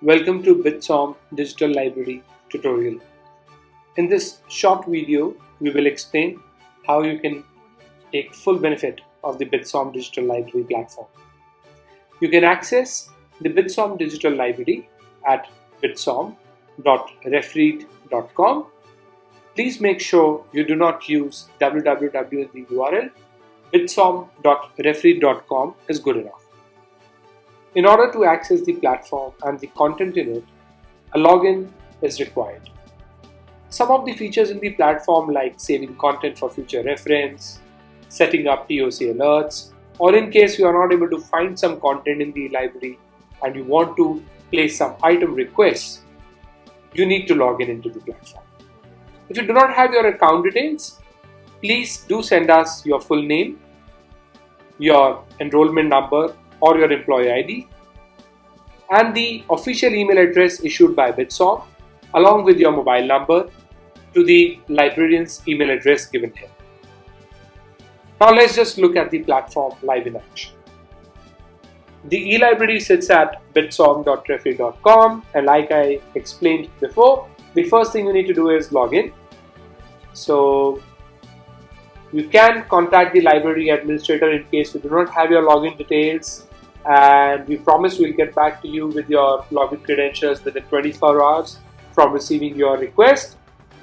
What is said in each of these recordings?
Welcome to BITSoM Digital Library tutorial. In this short video, we will explain how you can take full benefit of the BITSoM Digital Library platform. You can access the BITSoM Digital Library at bitsom.refread.com. Please make sure you do not use www in the URL. bitsom.refread.com is good enough. In order to access the platform and the content in it, a login is required. Some of the features in the platform like saving content for future reference, setting up TOC alerts, or in case you are not able to find some content in the library and you want to place some item requests, you need to log in into the platform. If you do not have your account details, please do send us your full name, your enrollment number or your employee ID, and the official email address issued by BITSoM along with your mobile number to the librarian's email address given here. Now let's just look at the platform live in action. The e-library sits at bitsom.refread.com, and like I explained before, the first thing you need to do is log in. So you can contact the library administrator in case you do not have your login details, and we promise we'll get back to you with your login credentials within 24 hours from receiving your request.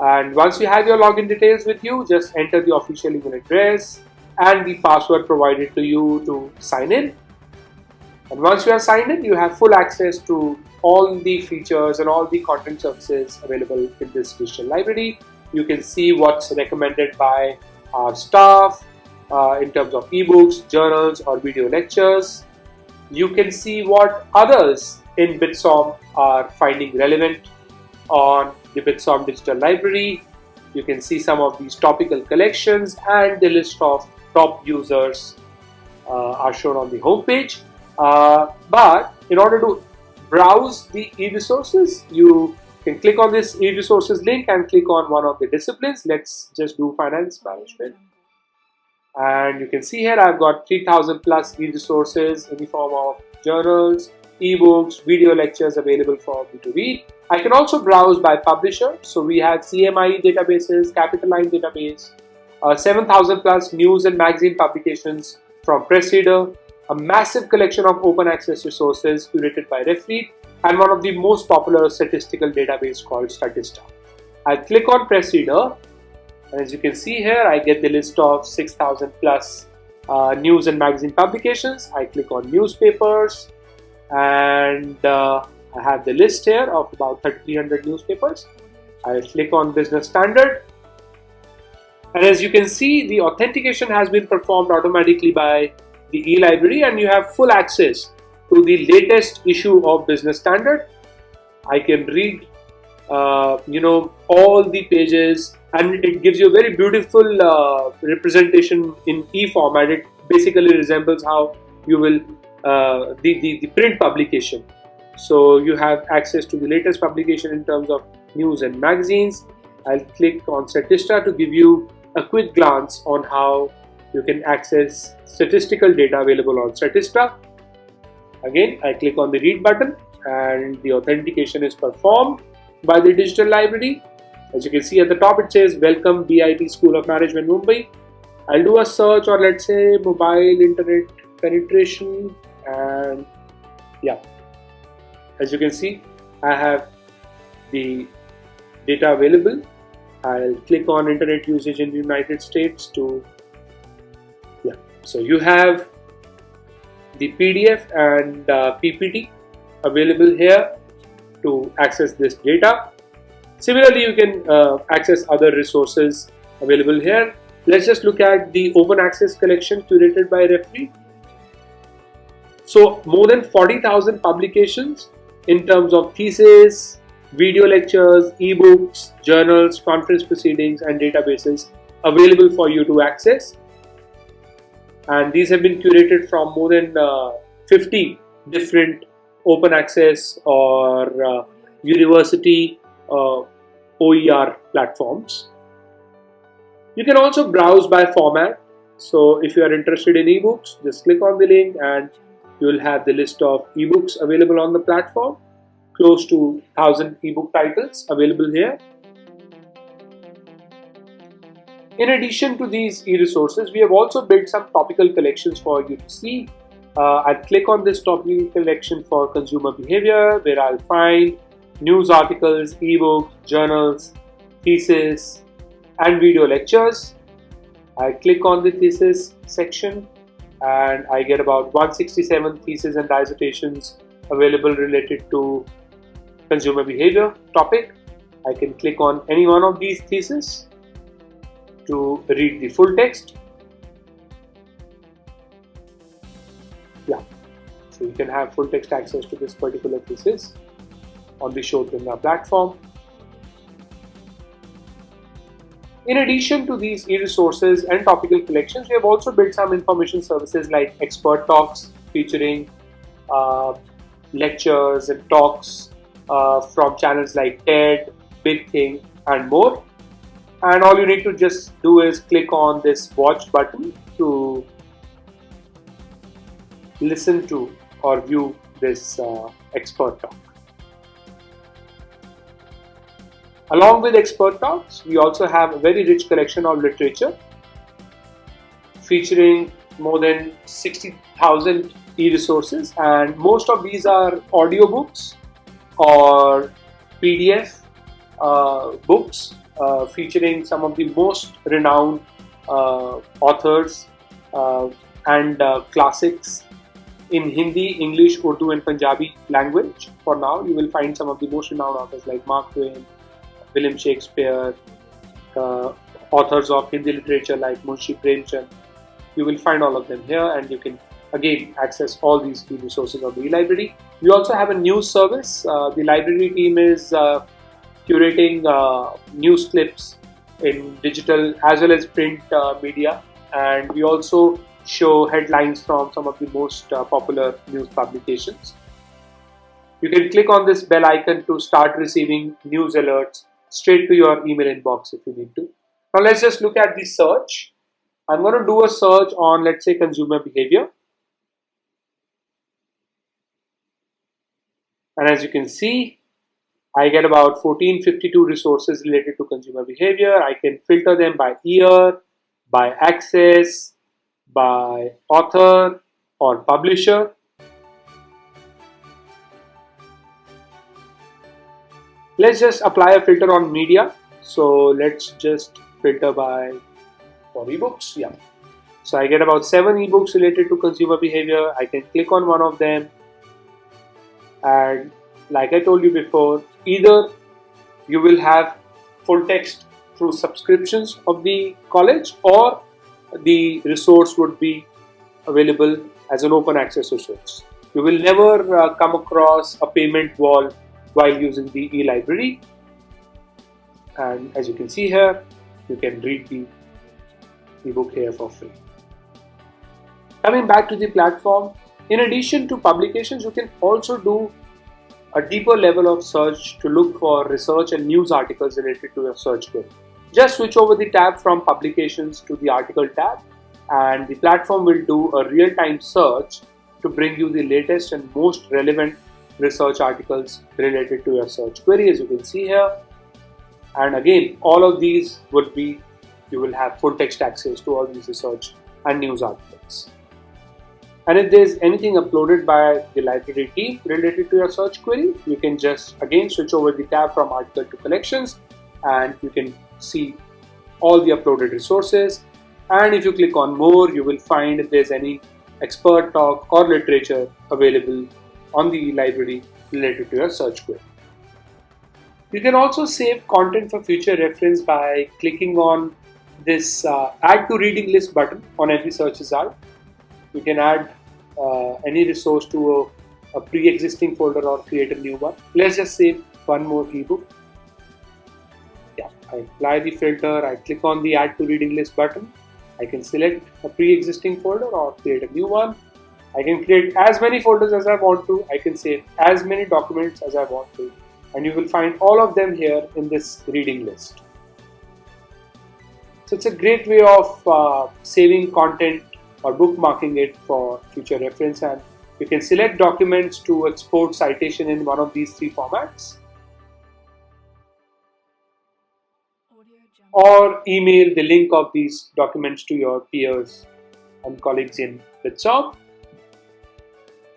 And once you have your login details with you, just enter the official email address and the password provided to you to sign in. And once you are signed in, you have full access to all the features and all the content services available in this digital library. You can see what's recommended by our staff in terms of ebooks, journals or video lectures. You can see what others in BITSoM are finding relevant on the BITSoM Digital Library. You can see some of these topical collections, and the list of top users are shown on the home page. But in order to browse the eResources, you can click on this eResources link and click on one of the disciplines. Let's just do finance management. And you can see here I've got 3000 plus eResources in the form of journals, ebooks, video lectures available for me to read. I can also browse by publisher. So we have CMIE databases, Capitaline database, 7000 plus news and magazine publications from Press Reader, a massive collection of open access resources curated by Refread, and one of the most popular statistical database called Statista. I click on Press Reader, and as you can see here, I get the list of 6000 plus news and magazine publications. I click on newspapers, and I have the list here of about 3300 newspapers. I click on Business Standard, and as you can see, the authentication has been performed automatically by the e-library, and you have full access to the latest issue of Business Standard. I can read all the pages, and it gives you a very beautiful representation in e-format. It basically resembles how you will the print publication. So you have access to the latest publication in terms of news and magazines. I'll click on Statista to give you a quick glance on how you can access statistical data available on Statista. Again, I click on the read button, and the authentication is performed by the digital library. As you can see at the top, it says welcome BIT School of Management Mumbai. I'll do a search, or let's say mobile internet penetration, and yeah, as you can see, I have the data available. I'll click on internet usage in the United States to so you have the PDF and PPT available here to access this data. Similarly, you can access other resources available here. Let's just look at the open access collection curated by Refread. So more than 40,000 publications in terms of thesis, video lectures, ebooks, journals, conference proceedings and databases available for you to access. And these have been curated from more than 50 different open access or university OER platforms. You can also browse by format. So if you are interested in ebooks, just click on the link and you will have the list of ebooks available on the platform. close to 1,000 ebook titles available here. In addition to these e-resources, we have also built some topical collections for you to see. I'll click on this topical collection for consumer behavior, where I'll find news articles, ebooks, journals, thesis, and video lectures. I click on the thesis section and I get about 167 theses and dissertations available related to consumer behavior topic. I can click on any one of these theses to read the full text. Yeah, so you can have full text access to this particular thesis on the Shotringa platform. In addition to these e-resources and topical collections, we have also built some information services like expert talks featuring lectures and talks from channels like TED, Big Thing, and more. And all you need to just do is click on this watch button to listen to or view this expert talk. Along with expert talks, we also have a very rich collection of literature featuring more than 60,000 e-resources, and most of these are audiobooks or PDF books featuring some of the most renowned authors and classics in Hindi, English, Urdu and Punjabi language. For now, you will find some of the most renowned authors like Mark Twain, William Shakespeare, authors of Hindi literature like Munshi Premchand. You will find all of them here, and you can again access all these key resources of the e-library. We also have a news service. The library team is curating news clips in digital as well as print media, and we also show headlines from some of the most popular news publications. You can click on this bell icon to start receiving news alerts straight to your email inbox if you need to. Now let's just look at the search. I'm going to do a search on, let's say, consumer behavior. And as you can see, I get about 1452 resources related to consumer behavior. I can filter them by year, by access, by author or publisher. Let's just apply a filter on media. So let's just filter for ebooks. Yeah. So I get about 7 ebooks related to consumer behavior. I can click on one of them, and like I told you before, either you will have full text through subscriptions of the college, or the resource would be available as an open access resource. You will never come across a payment wall while using the e-library. And as you can see here, you can read the ebook here for free. Coming back to the platform, in addition to publications, you can also do a deeper level of search to look for research and news articles related to your search query. Just switch over the tab from publications to the article tab, and the platform will do a real-time search to bring you the latest and most relevant research articles related to your search query, as you can see here. And again, all of these would be, you will have full text access to all these research and news articles. And if there's anything uploaded by the library team related to your search query, you can just again switch over the tab from article to collections, and you can see all the uploaded resources. And if you click on more, you will find if there's any expert talk or literature available on the library related to your search query. You can also save content for future reference by clicking on this add to reading list button on every search result. You can add any resource to a pre-existing folder or create a new one. Let's just save one more ebook. Yeah, I apply the filter, I click on the add to reading list button. I can select a pre-existing folder or create a new one. I can create as many folders as I want to. I can save as many documents as I want to. And you will find all of them here in this reading list. So it's a great way of saving content or bookmarking it for future reference, and You can select documents to export citation in one of these three formats, or email the link of these documents to your peers and colleagues in BITSoM.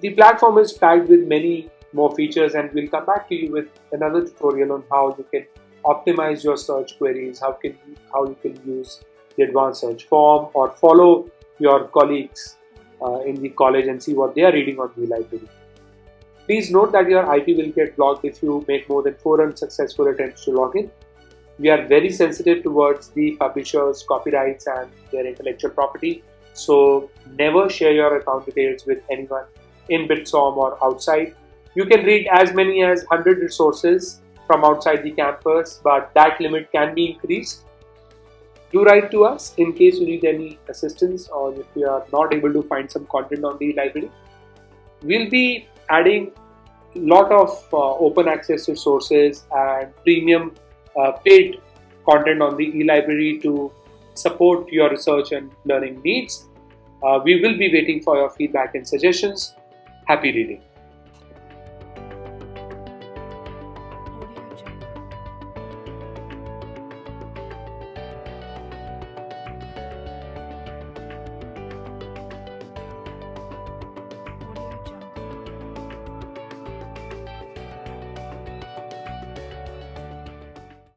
The platform is packed with many more features, and we'll come back to you with another tutorial on how you can optimize your search queries, how you can use the advanced search form, or follow your colleagues in the college and see what they are reading on the library. Please note that your IP will get blocked if you make more than 4 unsuccessful attempts to log in. We are very sensitive towards the publishers' copyrights and their intellectual property, so never share your account details with anyone in BITSoM or outside. You can read as many as 100 resources from outside the campus, but that limit can be increased. Do write to us in case you need any assistance or if you are not able to find some content on the library. We'll be adding a lot of open access resources and premium paid content on the e-library to support your research and learning needs. We will be waiting for your feedback and suggestions. Happy reading.